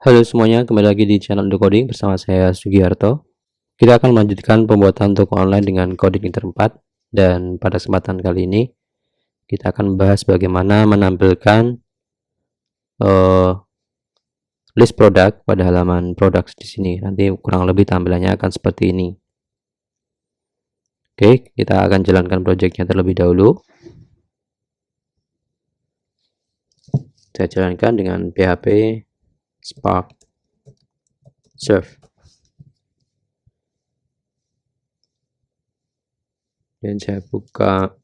Halo semuanya, kembali lagi di channel The Coding bersama saya Sugiarto. Kita akan melanjutkan pembuatan toko online dengan coding Inter 4, dan pada kesempatan kali ini kita akan membahas bagaimana menampilkan list produk pada halaman produk di sini. Nanti kurang lebih tampilannya akan seperti ini. Oke, kita akan jalankan projectnya terlebih dahulu. Saya jalankan dengan PHP Spark Serve. Dan saya buka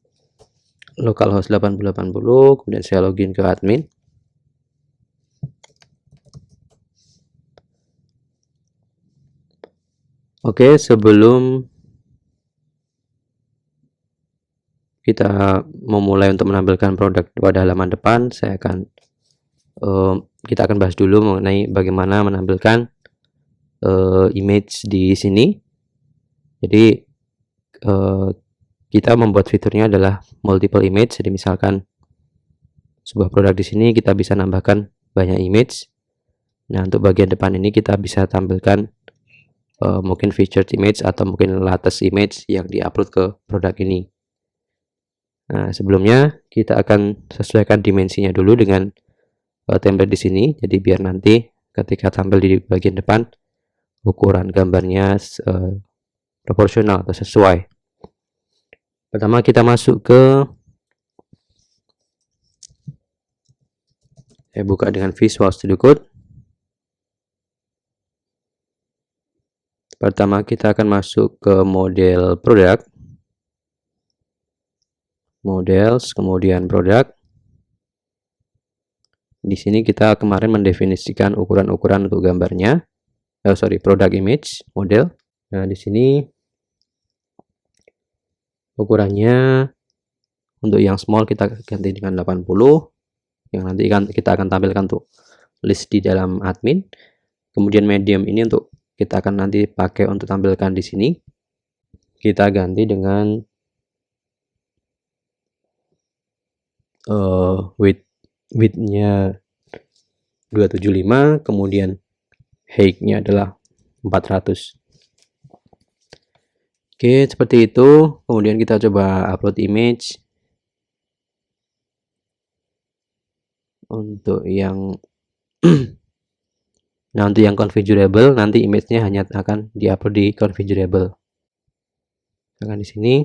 localhost 8080, kemudian saya login ke admin. Oke, sebelum kita memulai untuk menampilkan produk pada halaman depan, kita akan bahas dulu mengenai bagaimana menampilkan image di sini. Jadi kita membuat fiturnya adalah multiple image. Jadi misalkan sebuah produk di sini kita bisa nambahkan banyak image. Nah, untuk bagian depan ini kita bisa tampilkan mungkin featured image atau mungkin latest image yang diupload ke produk ini. Nah, sebelumnya kita akan sesuaikan dimensinya dulu dengan template di sini. Jadi biar nanti ketika tampil di bagian depan ukuran gambarnya proporsional atau sesuai. Pertama kita masuk ke, saya buka dengan Visual Studio Code. Pertama kita akan masuk ke model produk, models, kemudian produk. Di sini kita kemarin mendefinisikan ukuran-ukuran untuk gambarnya, produk image model. Nah, di sini ukurannya untuk yang small kita ganti dengan 80, yang nanti kita akan tampilkan untuk list di dalam admin. Kemudian medium ini untuk kita akan nanti pakai untuk tampilkan di sini. Kita ganti dengan width-nya 275, kemudian height-nya adalah 400. Oke, seperti itu. Kemudian kita coba upload image. Untuk yang nah, untuk yang configurable, nanti image-nya hanya akan diupload di configurable. Misalkan di sini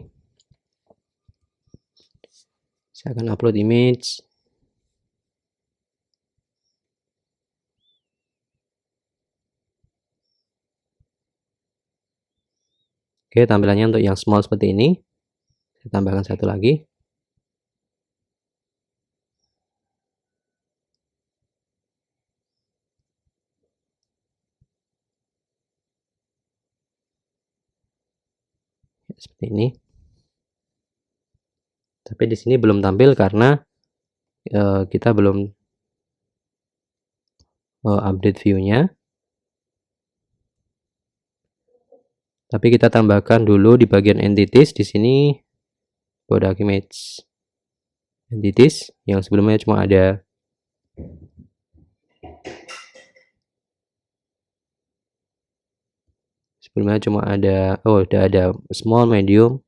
saya akan upload image. Oke, tampilannya untuk yang small seperti ini. Saya tambahkan satu lagi. Seperti ini. Tapi di sini belum tampil karena kita belum update view-nya. Tapi kita tambahkan dulu di bagian entities. Di sini product image entities yang sebelumnya cuma ada udah ada small, medium,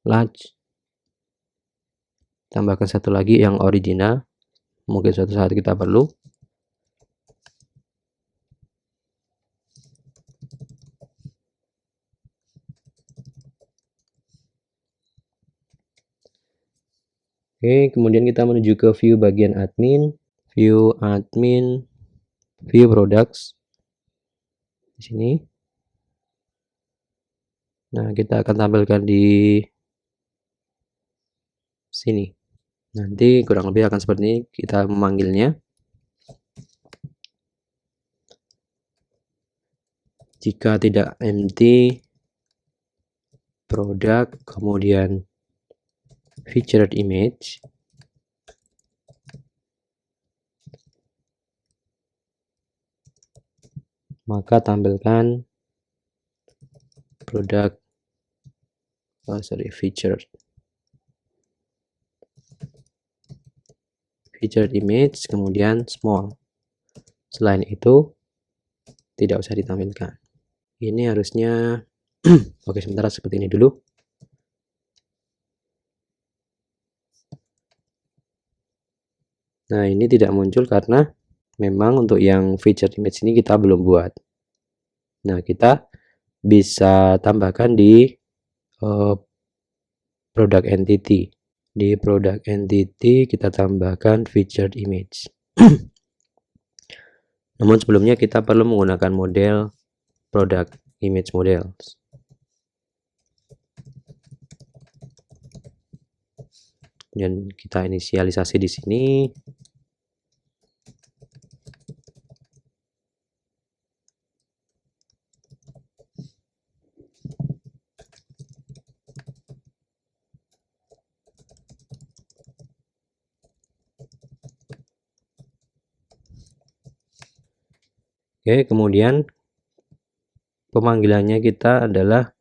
large. Tambahkan satu lagi yang original, mungkin suatu saat kita perlu. Oke, kemudian kita menuju ke view bagian admin, view products di sini. Nah, kita akan tampilkan di sini. Nanti kurang lebih akan seperti ini kita memanggilnya. Jika tidak empty produk, kemudian featured image, maka tampilkan produk featured image, kemudian small. Selain itu tidak usah ditampilkan. Ini harusnya oke, sementara seperti ini dulu. Nah, ini tidak muncul karena memang untuk yang featured image ini kita belum buat. Nah, kita bisa tambahkan di product entity. Di product entity kita tambahkan featured image. Namun sebelumnya kita perlu menggunakan model product image models. Dan kita inisialisasi di sini. Oke, kemudian pemanggilannya kita adalah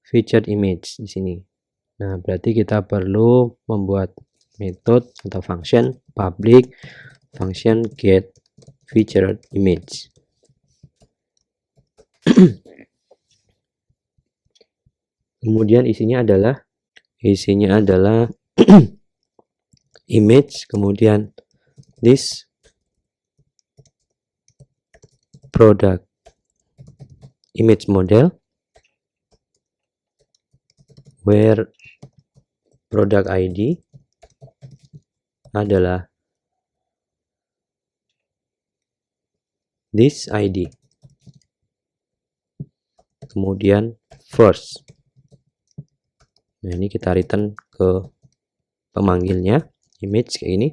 featured image di sini. Nah, berarti kita perlu membuat metode atau function public function get featured image. Kemudian isinya adalah image, kemudian this product image model where product ID adalah this ID, kemudian first. Nah, ini kita return ke pemanggilnya image kayak ini,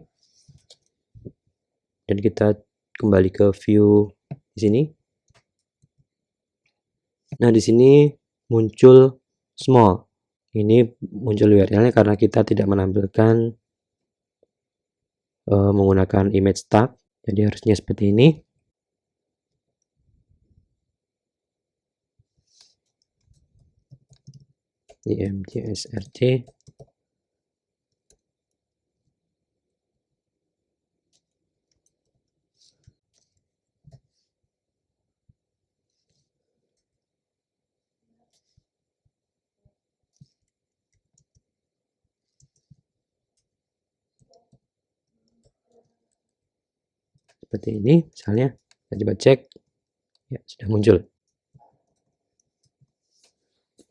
dan kita kembali ke view di sini. Nah, di sini muncul small. Ini muncul URL-nya karena kita tidak menampilkan menggunakan image tag. Jadi harusnya seperti ini. imgsrc seperti ini misalnya. Kita coba cek, ya sudah muncul.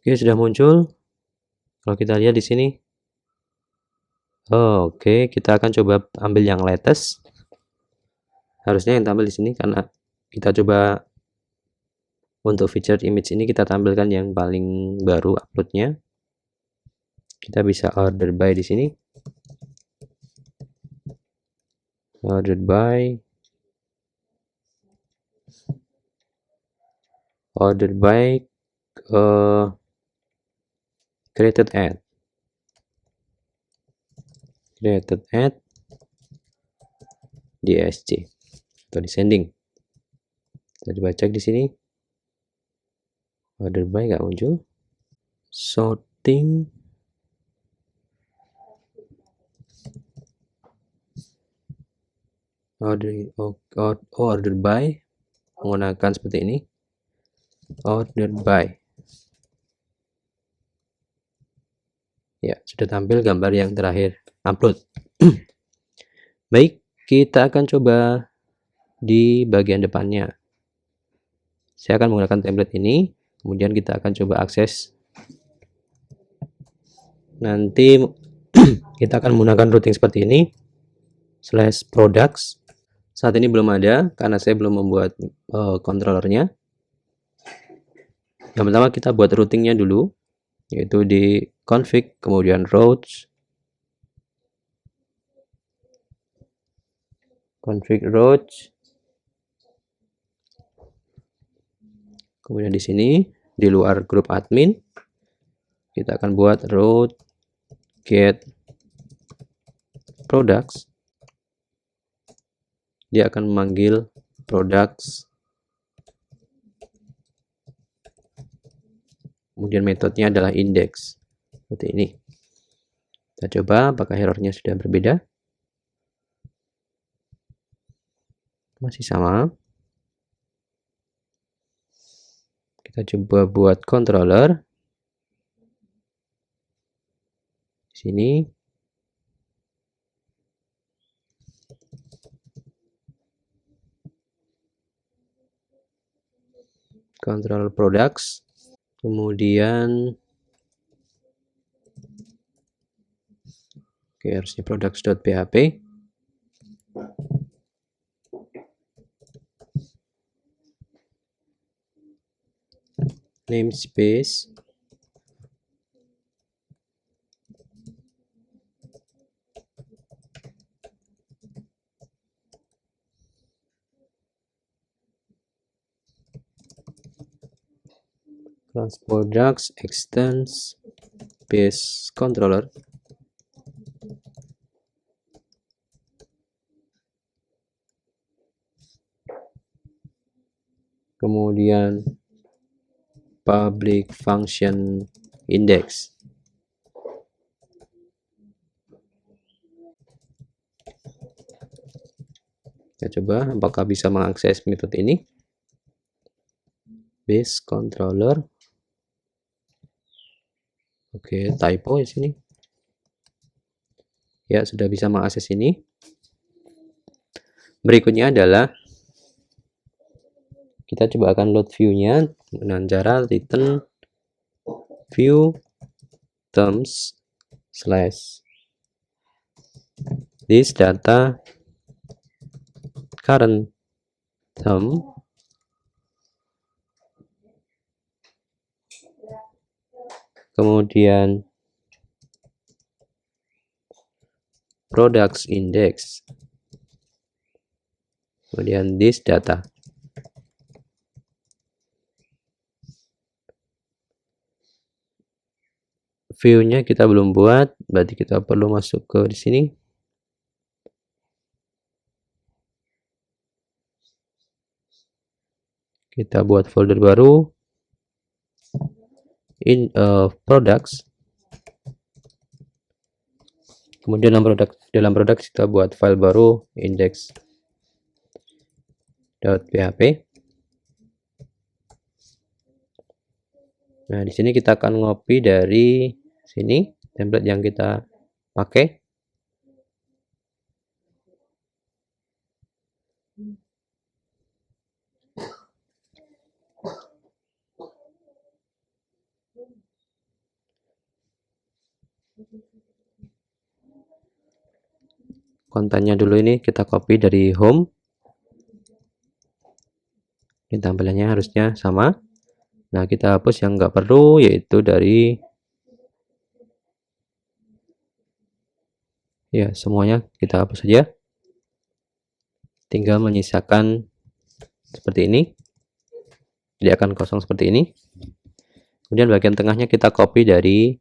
Oke, sudah muncul. Kalau kita lihat di sini, oke, kita akan coba ambil yang latest. Harusnya yang tampil di sini karena kita coba untuk featured image ini kita tampilkan yang paling baru uploadnya. Kita bisa order by di sini. Ordered by created at DSC atau descending. Kita coba cek di sini. Order by nggak muncul. Sorting order by menggunakan seperti ini. Order by. Ya, sudah tampil gambar yang terakhir upload. Baik, kita akan coba di bagian depannya. Saya akan menggunakan template ini, kemudian kita akan coba akses. Nanti kita akan menggunakan routing seperti ini, /products. Saat ini belum ada karena saya belum membuat controllernya. Yang pertama kita buat routingnya dulu, yaitu di config, kemudian routes, config routes, kemudian di sini di luar grup admin kita akan buat route get products. Dia akan memanggil products, kemudian metodenya adalah index seperti ini. Kita coba apakah errornya sudah berbeda. Masih sama. Kita coba buat controller di sini. Control products, kemudian harusnya products.php. Namespace, class products extends base controller, kemudian public function index. Kita coba apakah bisa mengakses metode ini. Base controller. Oke, typo di sini. Ya, sudah bisa mengakses ini. Berikutnya adalah kita coba akan load view-nya dengan cara return view terms slash this data current term kemudian products index kemudian this data. View-nya kita belum buat, berarti kita perlu masuk ke di sini. Kita buat folder baru in products. Kemudian dalam produk kita buat file baru index.php. Nah, di sini kita akan ngopi dari sini template yang kita pakai. Kontennya dulu ini kita copy dari home. Ini tampilannya harusnya sama. Nah, kita hapus yang nggak perlu, yaitu dari ya semuanya kita hapus saja. Tinggal menyisakan seperti ini. Dia akan kosong seperti ini. Kemudian bagian tengahnya kita copy dari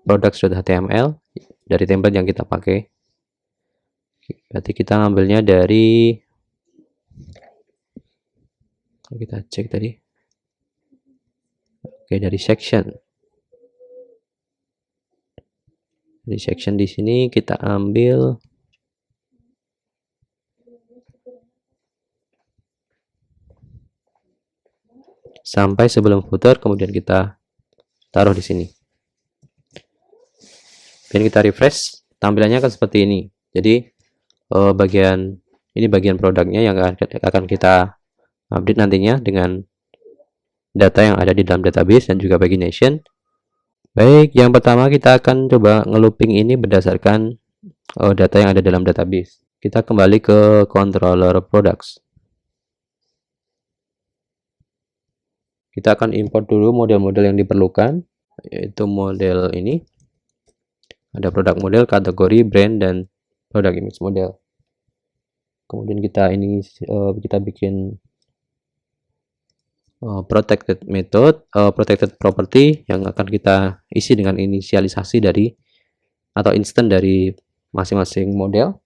products.html dari template yang kita pakai. Berarti kita ngambilnya dari, kalau kita cek tadi, oke, dari section. Di section di sini kita ambil sampai sebelum footer, kemudian kita taruh di sini. Dan kita refresh, tampilannya akan seperti ini. Jadi bagian ini bagian produknya yang akan kita update nantinya dengan data yang ada di dalam database dan juga pagination. Baik, yang pertama kita akan coba ngelooping ini berdasarkan data yang ada dalam database. Kita kembali ke controller products. Kita akan import dulu model-model yang diperlukan, yaitu model ini. Ada produk model, kategori, brand, dan product image model. Kemudian kita bikin protected method, protected property yang akan kita isi dengan inisialisasi dari atau instant dari masing-masing model.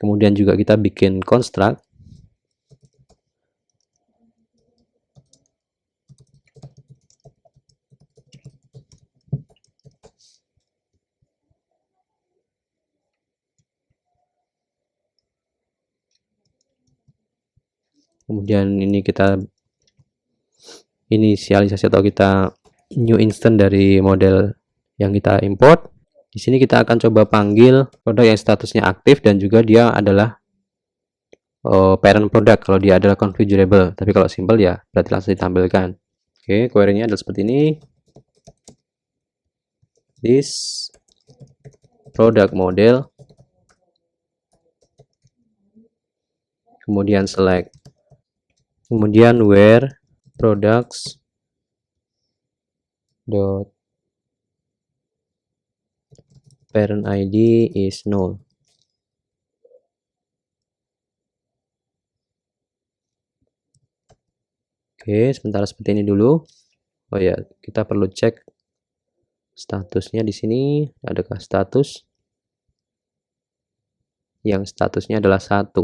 Kemudian juga kita bikin construct. Kemudian ini kita inisialisasi atau kita new instance dari model yang kita import. Di sini kita akan coba panggil produk yang statusnya aktif dan juga dia adalah parent product kalau dia adalah configurable. Tapi kalau simple ya berarti langsung ditampilkan. Oke, query-nya adalah seperti ini. This product model, kemudian select, kemudian where products dot parent ID is null. Oke, sementara seperti ini dulu. Oh ya, kita perlu cek statusnya di sini. Adakah status yang statusnya adalah 1?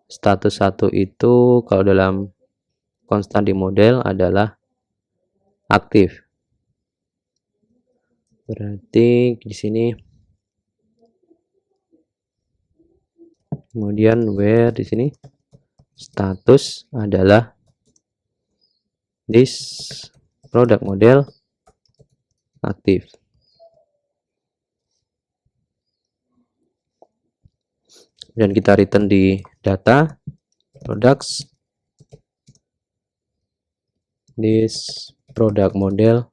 Status 1 itu kalau dalam konstan di model adalah aktif. Berarti di sini kemudian where di sini status adalah this product model aktif. Dan kita return di data products this product model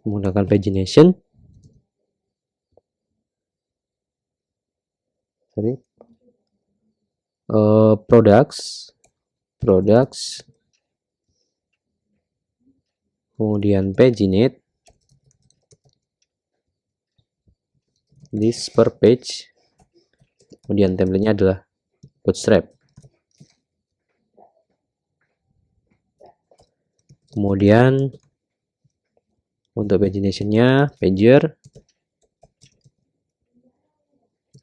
menggunakan pagination. Products kemudian paginate this per page, kemudian template-nya adalah bootstrap. Kemudian untuk pagination-nya pager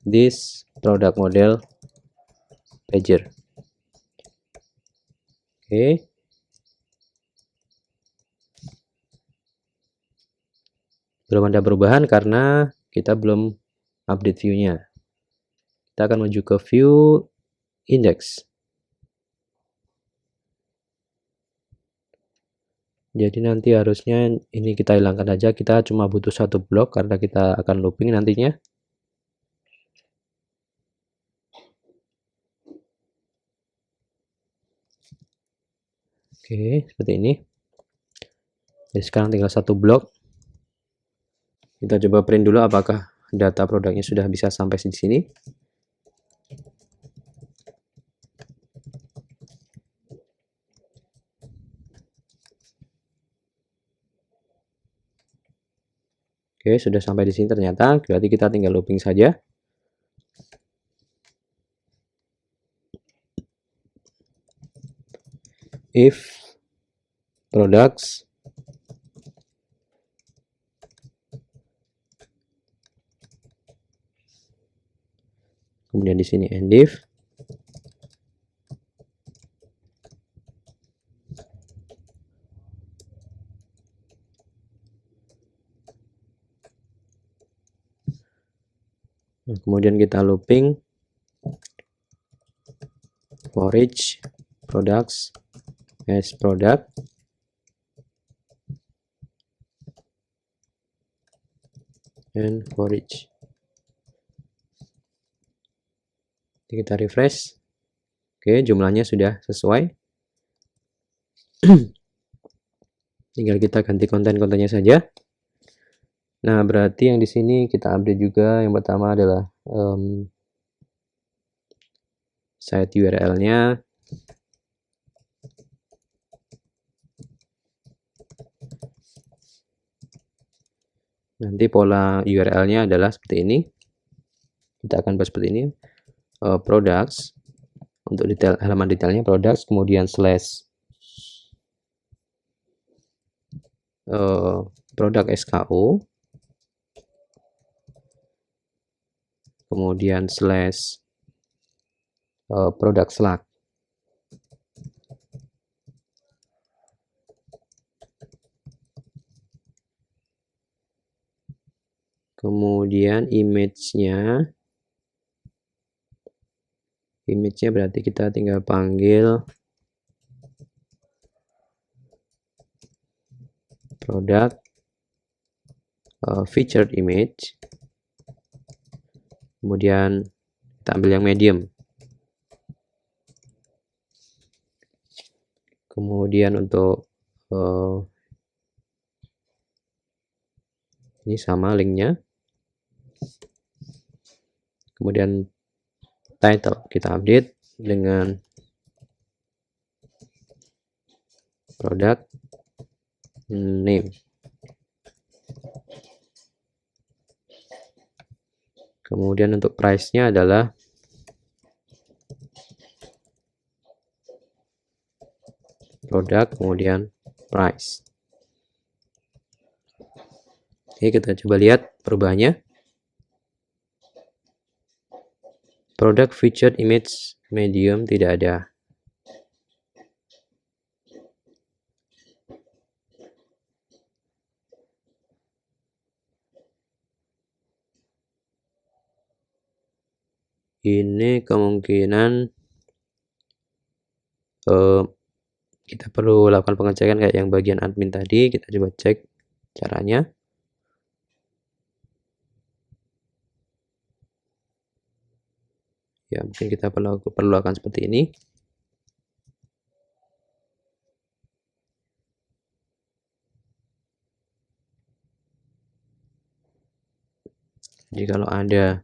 this product model pager. Oke. Belum ada perubahan karena kita belum update view-nya. Kita akan menuju ke view index. Jadi nanti harusnya ini kita hilangkan aja, kita cuma butuh satu blok karena kita akan looping nantinya. Oke, seperti ini. Jadi sekarang tinggal satu blok. Kita coba print dulu apakah data produknya sudah bisa sampai di sini. Oke, sudah sampai di sini ternyata, berarti kita tinggal looping saja. If products kemudian di sini end if kemudian kita looping for each products as product and for each. Kita refresh. Oke, jumlahnya sudah sesuai. Tinggal kita ganti konten-kontennya saja. Nah, berarti yang di sini kita update juga. Yang pertama adalah site URL-nya. Nanti pola URL-nya adalah seperti ini. Kita akan buat seperti ini. Products. Untuk detail halaman detailnya products, kemudian slash produk SKU, kemudian slash produk Slack. Kemudian image-nya image-nya berarti kita tinggal panggil product featured image, kemudian kita ambil yang medium, kemudian untuk ini sama linknya, kemudian title kita update dengan product name, kemudian untuk price-nya adalah produk kemudian price. Oke, kita coba lihat perubahannya. Product featured image medium tidak ada. Ini kemungkinan kita perlu lakukan pengecekan kayak yang bagian admin tadi. Kita coba cek caranya. Ya, mungkin kita perlu akan seperti ini. Jadi kalau ada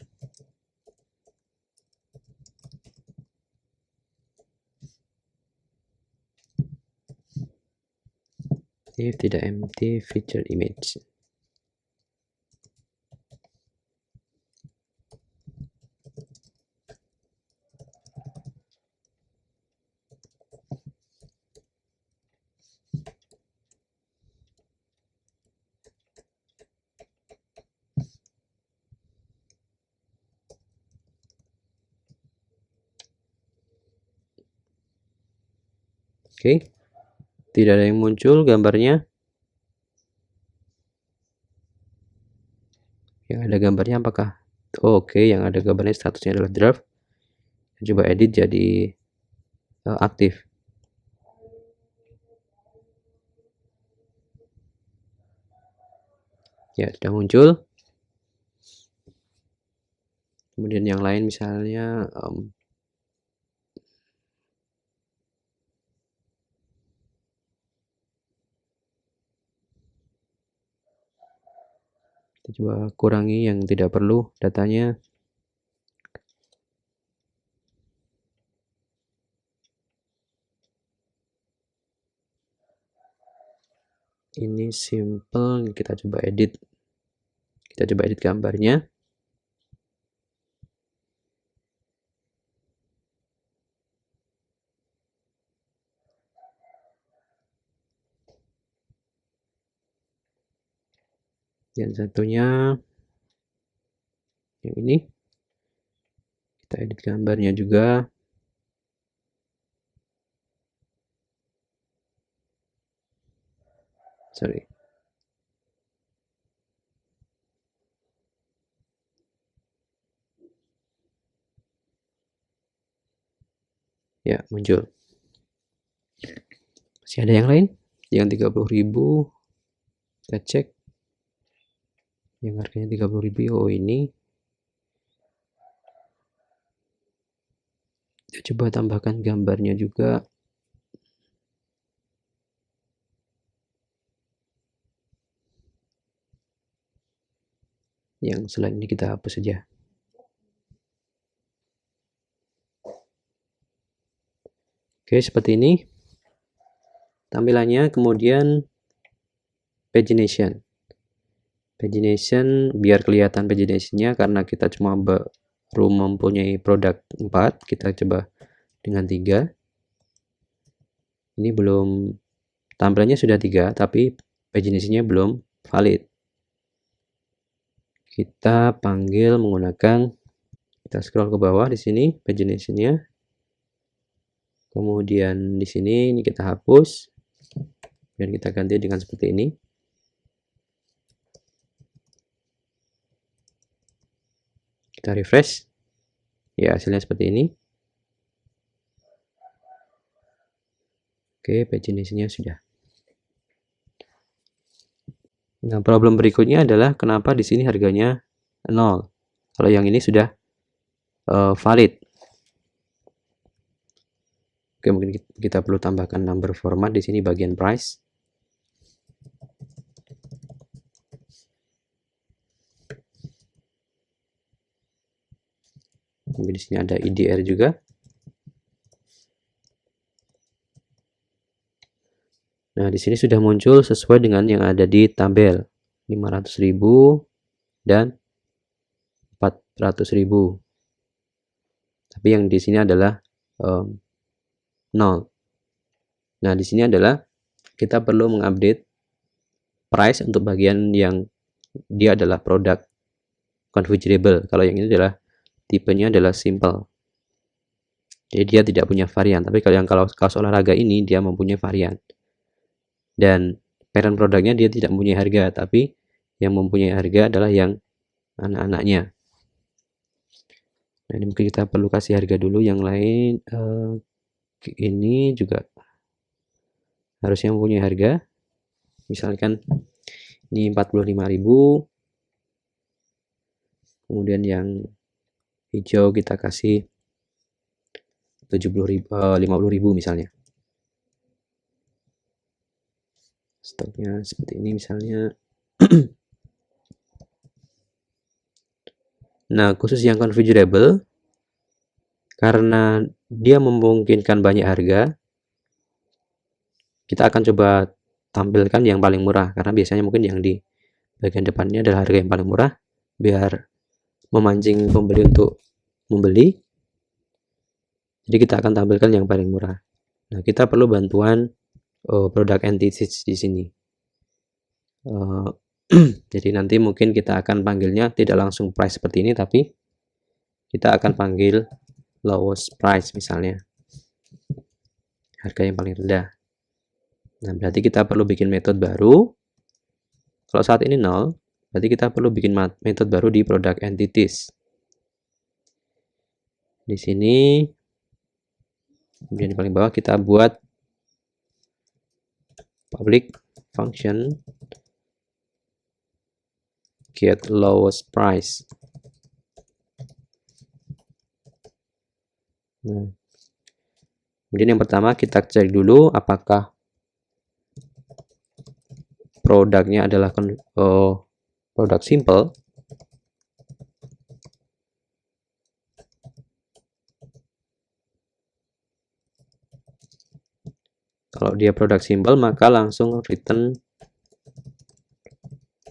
if tidak empty featured image. Oke, tidak ada yang muncul gambarnya. Yang ada gambarnya apakah? Oke, yang ada gambarnya statusnya adalah draft. Coba edit jadi aktif. Ya, sudah muncul. Kemudian yang lain misalnya kita coba kurangi yang tidak perlu datanya. Ini simple, kita coba edit. Kita coba edit gambarnya. Yang satunya yang ini. Kita edit gambarnya juga. Sorry. Ya, muncul. Masih ada yang lain? Yang 30.000. Kita cek. Yang harganya 30.000. Oh, ini. Kita coba tambahkan gambarnya juga. Yang selain ini kita hapus saja. Oke, seperti ini tampilannya. Kemudian pagination. Pagination biar kelihatan paginationnya, karena kita cuma baru mempunyai produk 4, kita coba dengan 3. Ini belum, tampilannya sudah 3 tapi paginationnya belum valid. Kita panggil menggunakan, kita scroll ke bawah di sini paginationnya. Kemudian di sini ini kita hapus dan kita ganti dengan seperti ini. Kita refresh. Ya, hasilnya seperti ini. Oke, paginasinya sudah. Nah, problem berikutnya adalah kenapa di sini harganya 0. Kalau yang ini sudah valid. Oke, mungkin kita perlu tambahkan number format di sini bagian price. Mungkin di sini ada IDR juga. Nah, di sini sudah muncul sesuai dengan yang ada di tabel 500.000 dan 400.000. Tapi yang di sini adalah 0. Nah, di sini adalah kita perlu mengupdate price untuk bagian yang dia adalah produk configurable. Kalau yang ini adalah tipenya adalah simple. Jadi dia tidak punya varian. Tapi kalau yang kaos olahraga ini dia mempunyai varian. Dan parent produknya dia tidak mempunyai harga, tapi yang mempunyai harga adalah yang anak-anaknya. Nah, ini mungkin kita perlu kasih harga dulu. Yang lain ini juga harusnya mempunyai harga. Misalkan ini 45.000. Kemudian yang hijau kita kasih 50.000 misalnya. Stoknya seperti ini misalnya. Nah, khusus yang configurable, karena dia memungkinkan banyak harga, kita akan coba tampilkan yang paling murah, karena biasanya mungkin yang di bagian depannya adalah harga yang paling murah, biar memancing pembeli untuk membeli. Jadi kita akan tampilkan yang paling murah. Nah, kita perlu bantuan produk entities di sini. Jadi nanti mungkin kita akan panggilnya tidak langsung price seperti ini, tapi kita akan panggil lowest price misalnya, harga yang paling rendah. Nah, berarti kita perlu bikin metode baru. Kalau saat ini 0, berarti kita perlu bikin metode baru di product entities. Di sini, kemudian di paling bawah kita buat public function get lowest price. Nah, kemudian yang pertama kita cek dulu apakah produknya adalah produk simple. Kalau dia produk simple, maka langsung return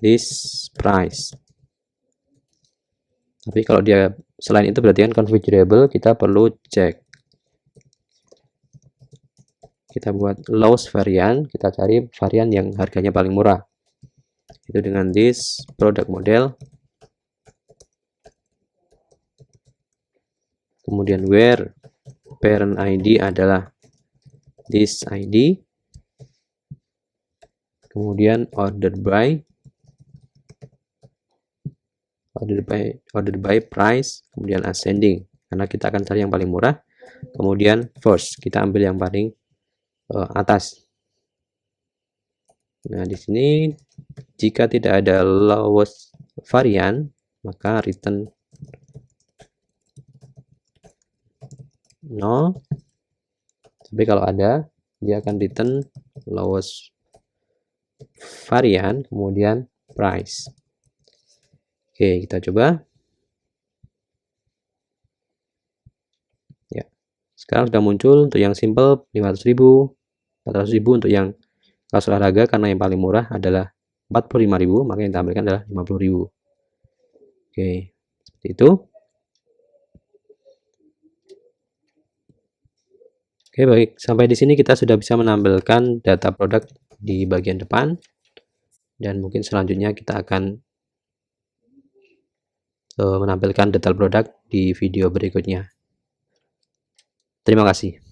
this price. Tapi kalau dia selain itu berarti kan configurable, kita perlu cek. Kita buat lowest variant, kita cari varian yang harganya paling murah. Itu dengan this product model. Kemudian where parent ID adalah this ID. Kemudian ordered by price, kemudian ascending, karena kita akan cari yang paling murah. Kemudian first, kita ambil yang paling atas. Nah, di sini jika tidak ada lowest varian, maka return 0. Tapi kalau ada, dia akan return lowest varian, kemudian price. Oke, kita coba. Ya, sekarang sudah muncul untuk yang simple 500.000, 400.000 untuk yang kaos olahraga, karena yang paling murah adalah 45.000, maka yang ditampilkan adalah 50.000. Oke, seperti itu. Oke, baik. Sampai di sini kita sudah bisa menampilkan data produk di bagian depan. Dan mungkin selanjutnya kita akan menampilkan detail produk di video berikutnya. Terima kasih.